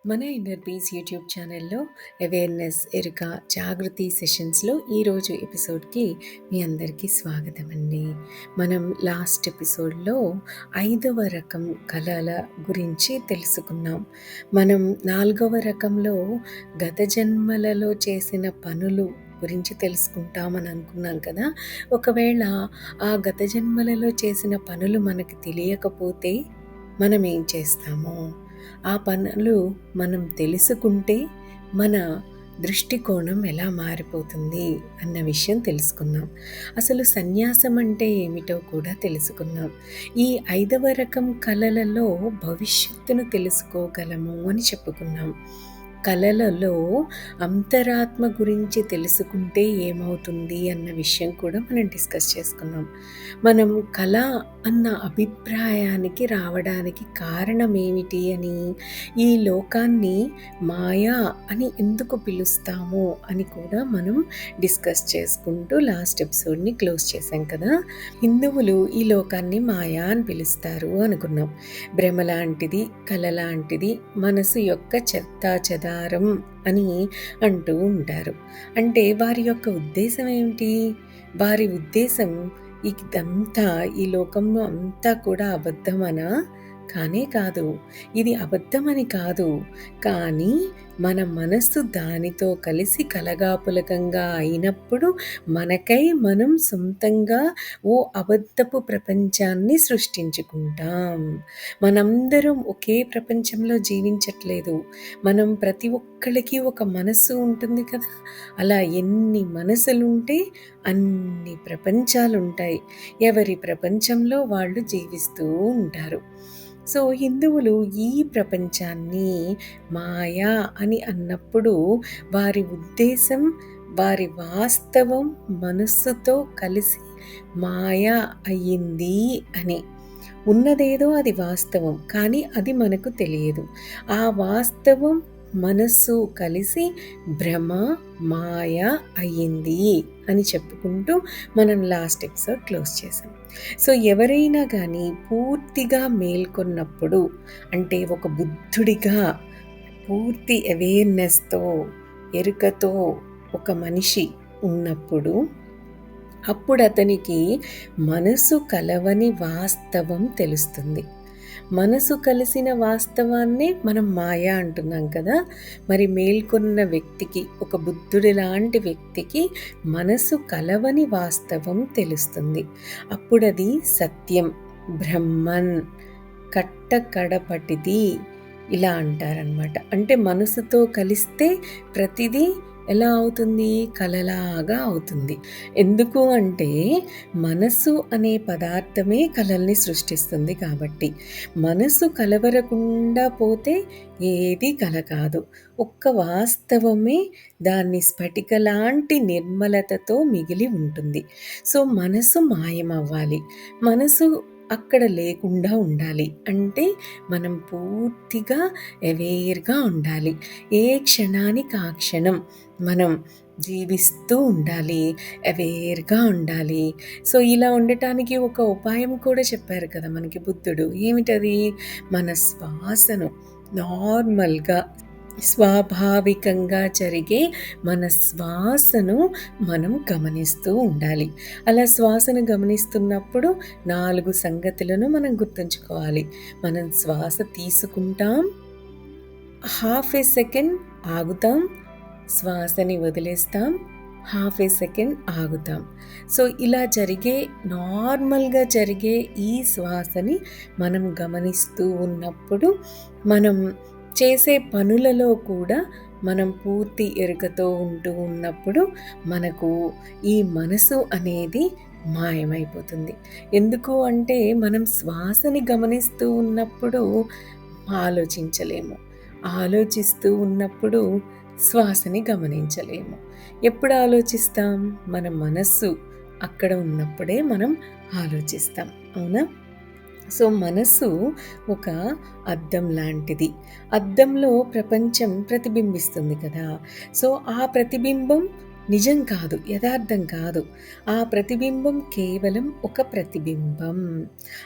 మన inner peace YouTube ఛానల్లో awareness ఎరుక జాగృతి సెషన్స్లో ఈరోజు ఎపిసోడ్కి మీ అందరికీ స్వాగతం అండి. మనం లాస్ట్ ఎపిసోడ్లో 5వ రకం కళల గురించి తెలుసుకున్నాం. మనం 4వ రకంలో గత జన్మలలో చేసిన పనులు గురించి తెలుసుకుంటామని అనుకున్నాం కదా. ఒకవేళ ఆ గత జన్మలలో చేసిన పనులు మనకు తెలియకపోతే మనం ఏం చేస్తాము, ఆ పనులు మనం తెలుసుకుంటే మన దృష్టికోణం ఎలా మారిపోతుంది అన్న విషయం తెలుసుకున్నాం. అసలు సన్యాసం అంటే ఏమిటో కూడా తెలుసుకున్నాం. ఈ 5వ రకం కళలలో భవిష్యత్తును తెలుసుకోగలము అని చెప్పుకున్నాం. కళలలో అంతరాత్మ గురించి తెలుసుకుంటే ఏమవుతుంది అన్న విషయం కూడా మనం డిస్కస్ చేసుకున్నాం. మనం కళ అన్న అభిప్రాయానికి రావడానికి కారణం ఏమిటి అని, ఈ లోకాన్ని మాయా అని ఎందుకు పిలుస్తాము అని కూడా మనం డిస్కస్ చేసుకుంటూ లాస్ట్ ఎపిసోడ్ని క్లోజ్ చేశాం కదా. హిందువులు ఈ లోకాన్ని మాయా అని పిలుస్తారు అనుకున్నాం. భ్రమ లాంటిది, కళ లాంటిది, మనసు యొక్క చెత్తా చెదారం అని అంటూ ఉంటారు. అంటే వారి యొక్క ఉద్దేశం ఏమిటి? వారి ఉద్దేశం ఇదంతా, ఈ లోకంలో అంతా కూడా అబద్ధమనా? కానే కాదు. ఇది అబద్ధమని కాదు, కానీ మన మనస్సు దానితో కలిసి కలగాపులకంగా అయినప్పుడు మనకై మనం సొంతంగా ఓ అబద్ధపు ప్రపంచాన్ని సృష్టించుకుంటాం. మనందరం ఒకే ప్రపంచంలో జీవించట్లేదు. మనం ప్రతి ఒక్కళ్ళకి ఒక మనస్సు ఉంటుంది కదా. అలా ఎన్ని మనసులుంటే అన్ని ప్రపంచాలుంటాయి. ఎవరి ప్రపంచంలో వాళ్ళు జీవిస్తూ ఉంటారు. సో హిందువులు ఈ ప్రపంచాన్ని మాయా అని అన్నప్పుడు వారి ఉద్దేశం, వారి వాస్తవం మనస్సుతో కలిసి మాయా అయ్యింది అని. ఉన్నదేదో అది వాస్తవం, కానీ అది మనకు తెలియదు. ఆ వాస్తవం మనస్సు కలిసి భ్రమ మాయ అయ్యింది అని చెప్పుకుంటూ మనం లాస్ట్ ఎపిసోడ్ క్లోజ్ చేసాం. సో ఎవరైనా కానీ పూర్తిగా మేల్కొన్నప్పుడు, అంటే ఒక బుద్ధుడిగా పూర్తి అవేర్నెస్తో, ఎరుకతో ఒక మనిషి ఉన్నప్పుడు, అప్పుడు అతనికి మనసు కలవని వాస్తవం తెలుస్తుంది. మనసు కలిసిన వాస్తవాన్నే మనం మాయా అంటున్నాం కదా. మరి మేల్కొన్న వ్యక్తికి, ఒక బుద్ధుడి లాంటి వ్యక్తికి మనసు కలవని వాస్తవం తెలుస్తుంది. అప్పుడది సత్యం, బ్రహ్మన్, కట్టకడపటిది ఇలా అంటారనమాట. అంటే మనసుతో కలిస్తే ప్రతిదీ ఎలా అవుతుంది? కలలాగా అవుతుంది. ఎందుకు అంటే మనసు అనే పదార్థమే కలల్ని సృష్టిస్తుంది కాబట్టి. మనసు కలవరకుండా పోతే ఏది కల కాదు. ఒక్క వాస్తవమే దాన్ని స్ఫటికలాంటి నిర్మలతతో మిగిలి ఉంటుంది. సో మనసు మాయమవ్వాలి, మనసు అక్కడ లేకుండా ఉండాలి అంటే మనం పూర్తిగా అవేర్గా ఉండాలి. ఏ క్షణానికి ఆ క్షణం మనం జీవిస్తూ ఉండాలి, అవేర్గా ఉండాలి. సో ఇలా ఉండటానికి ఒక ఉపాయం కూడా చెప్పారు కదా మనకి బుద్ధుడు. ఏమిటది? మన శ్వాసను నార్మల్గా, స్వాభావికంగా జరిగే మన శ్వాసను మనం గమనిస్తూ ఉండాలి. అలా శ్వాసను గమనిస్తున్నప్పుడు 4 సంగతులను మనం గుర్తుంచుకోవాలి. మనం శ్వాస తీసుకుంటాం, హాఫ్ ఏ సెకండ్ ఆగుతాం, శ్వాసని వదిలేస్తాం, హాఫ్ ఏ సెకండ్ ఆగుతాం. సో ఇలా నార్మల్గా జరిగే ఈ శ్వాసని మనం గమనిస్తూ ఉన్నప్పుడు, మనం చేసే పనులలో కూడా మనం పూర్తి ఎరుకతో ఉంటూ ఉన్నప్పుడు మనకు ఈ మనసు అనేది మాయమైపోతుంది. ఎందుకు అంటే మనం శ్వాసని గమనిస్తూ ఉన్నప్పుడు ఆలోచించలేము, ఆలోచిస్తూ ఉన్నప్పుడు శ్వాసని గమనించలేము. ఎప్పుడు ఆలోచిస్తాం? మన మనస్సు అక్కడ ఉన్నప్పుడే మనం ఆలోచిస్తాం, అవునా? సో మనస్సు ఒక అద్దం లాంటిది. అద్దంలో ప్రపంచం ప్రతిబింబిస్తుంది కదా. సో ఆ ప్రతిబింబం నిజం కాదు, యథార్థం కాదు. ఆ ప్రతిబింబం కేవలం ఒక ప్రతిబింబం.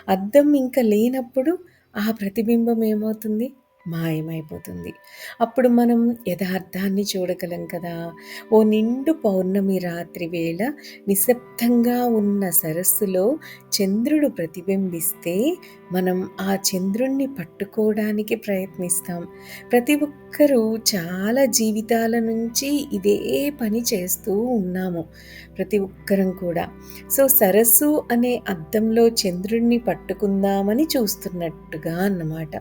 అద్దం ఇంకా లేనప్పుడు ఆ ప్రతిబింబం ఏమవుతుంది? మాయమైపోతుంది. అప్పుడు మనం యథార్థాన్ని చూడగలం కదా! ఓ నిండు పౌర్ణమి రాత్రి వేళ నిశ్శబ్దంగా ఉన్న సరస్సులో చంద్రుడు ప్రతిబింబిస్తే మనం ఆ చంద్రుడిని పట్టుకోవడానికి ప్రయత్నిస్తాం. ప్రతి ఒక్కరూ చాలా జీవితాల నుంచి ఇదే పని చేస్తూ ఉన్నాము. ప్రతి ఒక్కరం కూడా. సో, సరస్సు అనే అద్దంలో చంద్రుడిని పట్టుకుందామని చూస్తున్నట్టుగా అన్నమాట.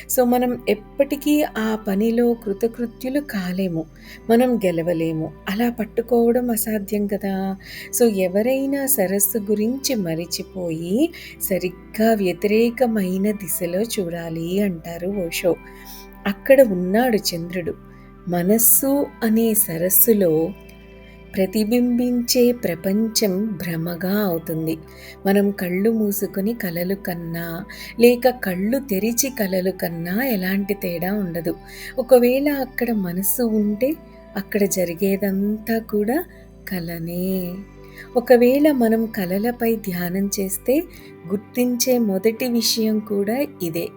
సో, మనం ఎప్పటికీ ఆ పనిలో కృతకృత్యులు కాలేము. మనం గెలవలేము. అలా పట్టుకోవడం అసాధ్యం కదా! సో, ఎవరైనా సరస్సు గురించి మరిచిపోయి సరిగ్గా వ్యతిరేకమైన దిశలో చూడాలి అంటారు ఓషో. అక్కడ ఉన్నాడు చంద్రుడు. మనస్సు అనే సరస్సులో ప్రతిబింబించే ప్రపంచం భ్రమగా అవుతుంది. మనం కళ్ళు మూసుకొని కలలు కన్నా, లేక కళ్ళు తెరిచి కలలు కన్నా ఎలాంటి తేడా ఉండదు. ఒకవేళ అక్కడ మనస్సు ఉంటే, అక్కడ జరిగేదంతా కూడా కలనే. ఒకవేళ మనం కలలపై ధ్యానం చేస్తే, గుర్తించే మొదటి విషయం కూడా ఇదే.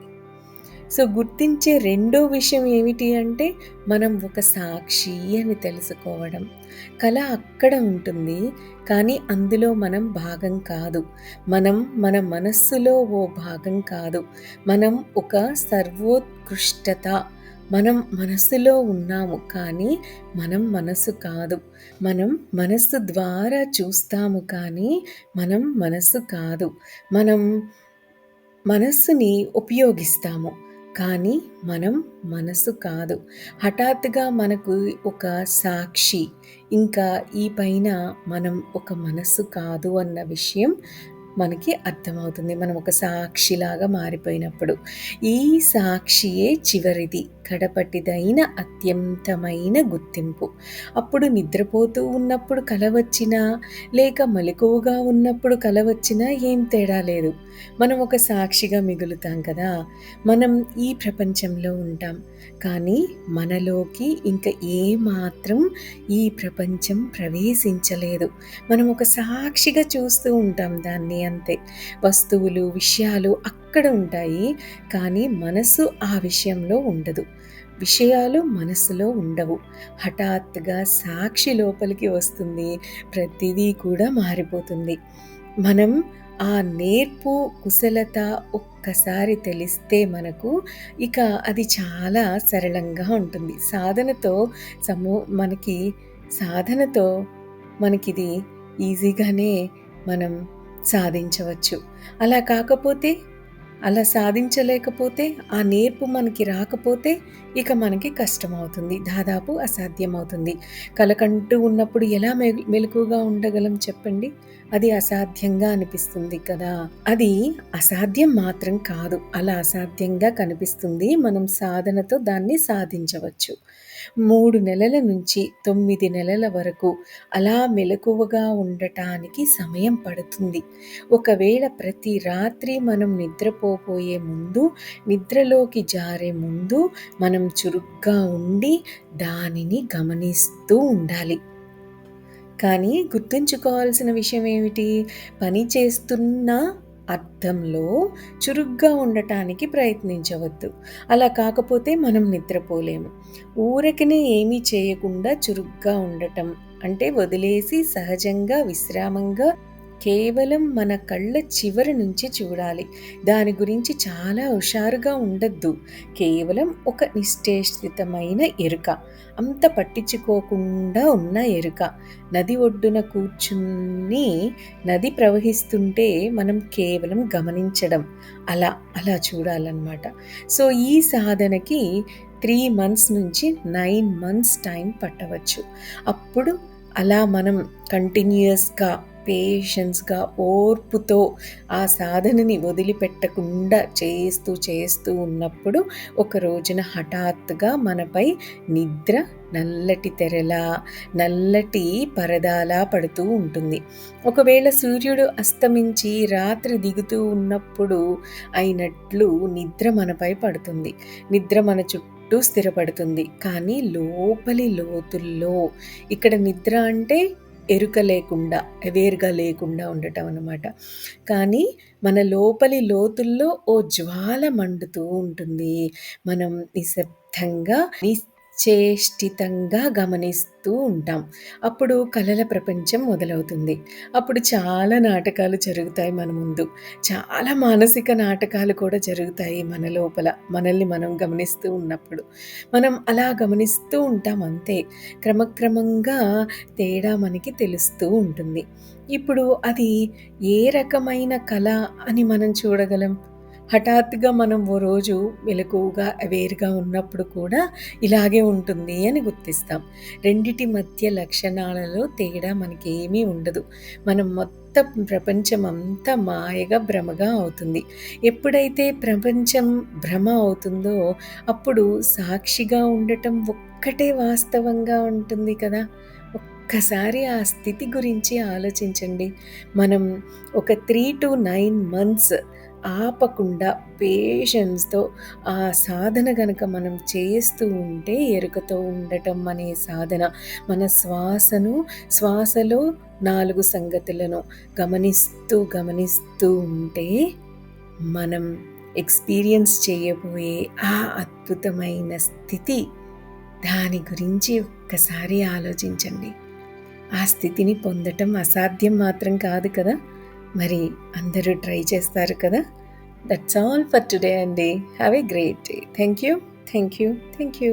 సో, గుర్తించే రెండో విషయం ఏమిటి అంటే, మనం ఒక సాక్షి అని తెలుసుకోవడం. కళ అక్కడ ఉంటుంది, కానీ అందులో మనం భాగం కాదు. మనం మన మనస్సులో ఓ భాగం కాదు. మనం ఒక సర్వోత్కృష్టత. మనం మనస్సులో ఉన్నాము, కానీ మనం మనస్సు కాదు. మనం మనస్సు ద్వారా చూస్తాము, కానీ మనం మనస్సు కాదు. మనం మనస్సుని ఉపయోగిస్తాము, కానీ మనం మనసు కాదు. హఠాత్తుగా మనకు ఒక సాక్షి, ఇంకా ఈ పైన మనం ఒక మనస్సు కాదు అన్న విషయం మనకి అర్థమవుతుంది. మనం ఒక సాక్షిలాగా మారిపోయినప్పుడు. ఈ సాక్షియే చివరిది, కడపటిదైన అత్యంతమైన గుర్తింపు. అప్పుడు నిద్రపోతూ ఉన్నప్పుడు కల వచ్చినా, లేక మెలకువగా ఉన్నప్పుడు కల వచ్చినా ఏం తేడా లేదు. మనం ఒక సాక్షిగా మిగులుతాం కదా! మనం ఈ ప్రపంచంలో ఉంటాం. కానీ మనలోకి ఇంక ఏమాత్రం ఈ ప్రపంచం ప్రవేశించలేదు. మనం ఒక సాక్షిగా చూస్తూ ఉంటాం దాన్ని అంతే. వస్తువులు, విషయాలు అక్కడ ఉంటాయి. కానీ మనసు ఆ విషయంలో ఉండదు. విషయాలు మనసులో ఉండవు. హఠాత్తుగా సాక్షి లోపలికి వస్తుంది. ప్రతిదీ కూడా మారిపోతుంది. మనం ఆ నేర్పు, కుశలత ఒక్కసారి తెలిస్తే మనకు, ఇక అది చాలా సరళంగా ఉంటుంది. మనకి సాధనతో మనకిది ఈజీగానే మనం సాధించవచ్చు. అలా కాకపోతే, అలా సాధించలేకపోతే, ఆ నేర్పు మనకి రాకపోతే, ఇక మనకి కష్టమవుతుంది. దాదాపు అసాధ్యమవుతుంది. కలకంటూ ఉన్నప్పుడు ఎలా మెలకువగా ఉండగలం చెప్పండి? అది అసాధ్యంగా అనిపిస్తుంది కదా! అది అసాధ్యం మాత్రం కాదు. అలా అసాధ్యంగా కనిపిస్తుంది. మనం సాధనతో దాన్ని సాధించవచ్చు. 3 నెలల నుంచి 9 నెలల వరకు అలా మెలకువగా ఉండటానికి సమయం పడుతుంది. ఒకవేళ ప్రతి రాత్రి మనం నిద్రపోబోయే ముందు, నిద్రలోకి జారే ముందు మనం చురుగ్గా ఉండి దానిని గమనిస్తూ ఉండాలి. కానీ గుర్తుంచుకోవాల్సిన విషయం ఏమిటి? పని చేస్తున్న అర్థంలో చురుగ్గా ఉండటానికి ప్రయత్నించవద్దు. అలా కాకపోతే మనం నిద్రపోలేము. ఊరకనే ఏమీ చేయకుండా చురుగ్గా ఉండటం అంటే వదిలేసి సహజంగా, విశ్రామంగా కేవలం మన కళ్ళ చివరి నుంచి చూడాలి. దాని గురించి చాలా హుషారుగా ఉండొద్దు. కేవలం ఒక నిశ్చేష్టితమైన ఎరుక. అంత పట్టించుకోకుండా ఉన్న ఎరుక. నది ఒడ్డున కూర్చుని నది ప్రవహిస్తుంటే మనం కేవలం గమనించడం. అలా చూడాలన్నమాట. సో, ఈ సాధనకి 3 మంత్స్ నుంచి 9 మంత్స్ టైం పట్టవచ్చు. అప్పుడు అలా మనం కంటిన్యూయస్‌గా, పేషెన్స్‌గా, ఓర్పుతో ఆ సాధనని వదిలిపెట్టకుండా చేస్తూ ఉన్నప్పుడు ఒక రోజున హఠాత్తుగా మనపై నిద్ర నల్లటి తెరలా, నల్లటి పరదాలా పడుతూ ఉంటుంది. ఒకవేళ సూర్యుడు అస్తమించి రాత్రి దిగుతూ ఉన్నప్పుడు అయినట్లు నిద్ర మనపై పడుతుంది. నిద్ర మన చుట్టూ స్థిరపడుతుంది. కానీ లోపలి లోతుల్లో, ఇక్కడ నిద్ర అంటే ఎరుక లేకుండా, అవేర్‌గా లేకుండా ఉండటం అన్నమాట. కానీ మన లోపలి లోతుల్లో ఓ జ్వాల మండుతూ ఉంటుంది. మనం నిశ్శబ్దంగా, నిశ్చేష్టితంగా గమనిస్తూ ఉంటాం. అప్పుడు కలల ప్రపంచం మొదలవుతుంది. అప్పుడు చాలా నాటకాలు జరుగుతాయి మన ముందు. చాలా మానసిక నాటకాలు కూడా జరుగుతాయి మన లోపల. మనల్ని మనం గమనిస్తూ ఉన్నప్పుడు. మనం అలా గమనిస్తూ ఉంటాం అంతే. క్రమక్రమంగా తేడా మనకి తెలుస్తూ ఉంటుంది. ఇప్పుడు అది ఏ రకమైన కళ అని మనం చూడగలం? హఠాత్తుగా మనం ఓ రోజు మెలకువగా, అవేర్‌గా ఉన్నప్పుడు కూడా ఇలాగే ఉంటుంది అని గుర్తిస్తాం. రెండిటి మధ్య లక్షణాలలో తేడా మనకేమీ ఉండదు. మనం మొత్తం ప్రపంచం అంతా మాయగా, భ్రమగా అవుతుంది. ఎప్పుడైతే ప్రపంచం భ్రమ అవుతుందో, అప్పుడు సాక్షిగా ఉండటం ఒక్కటే వాస్తవంగా ఉంటుంది కదా! ఒక్కసారి ఆ స్థితి గురించి ఆలోచించండి. మనం ఒక 3-9 మంత్స్ ఆపకుండా పేషెన్స్‌తో ఆ సాధన గనక మనం చేస్తూ ఉంటే, ఎరుకతో ఉండటం అనే సాధన, మన శ్వాసలో 4 సంగతులను గమనిస్తూ, గమనిస్తూ ఉంటే, మనం ఎక్స్‌పీరియన్స్ చేయబోయే ఆ అద్భుతమైన స్థితి, దాని గురించి ఒక్కసారి ఆలోచించండి. ఆ స్థితిని పొందటం అసాధ్యం మాత్రం కాదు కదా! మరి అందరూ ట్రై చేస్తారు కదా! దట్స్ ఆల్ ఫర్ టుడే అండి. Have a great day. Thank you. Thank you. Thank you.